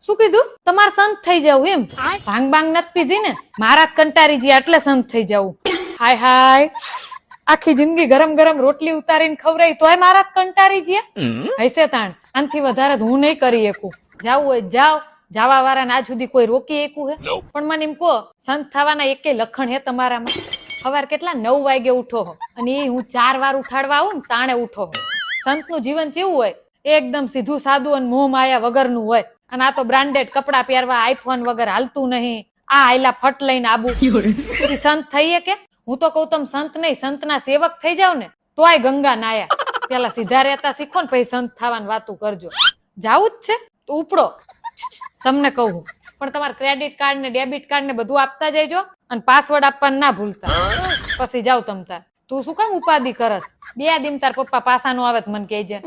શું કીધું? તમારે સંત થઈ જવું એમ? ભાંગ બાંગ નથી પીધી ને? મારા કંટારી ગયા એટલે સંત થઈ જવું. હાય હાય, આખી જિંદગી ગરમ ગરમ રોટલી ઉતારીને ખવડાવી તોય મારા કંટારી ગયા. હૈસે તાણ, આનથી વધારે હું નહીં કરી શકું. જાવું હોય જાવ, જાવા વાળાને આજ સુધી કોઈ રોકી શકું હે? પણ મને એમ કહો, સંત થવાના એકે લખણ હે તમારામાં? સવાર કેટલા 9 વાગે ઉઠો હો અને એ હું 4 વાર ઉઠાડવા આવું ને તાણે ઉઠો હો. સંતનું જીવન કેવું હોય? એકદમ સીધું સાદું અને મોહ માયા વગરનું હોય. અને આ તો બ્રાન્ડેડ કપડા પહેરવા, આઈફોન વગર હાલતું નહીં. આ આયલા ફટ લઈને આબુ. પછી સંત થઈએ કે? હું તો કહું તમે સંત નહીં, સંતના સેવક થઈ જાવ ને તોય ગંગા નાયા. પેલા સીધા રહેતા શીખો ને પછી સંત થવાની વાતું કરજો. જાવું જ છે તો ઉપડો. તમને કહું, પણ તમારે ક્રેડિટ કાર્ડ ને ડેબિટ કાર્ડ ને બધું આપતા જઈજો અને પાસવર્ડ આપવાનું ના ભૂલતા. પછી જાવ તમ તાર. તું શું કામ ઉપાધિ કરસ? 2 દિન તાર પપ્પા પાસા નો આવે મને કહેજે.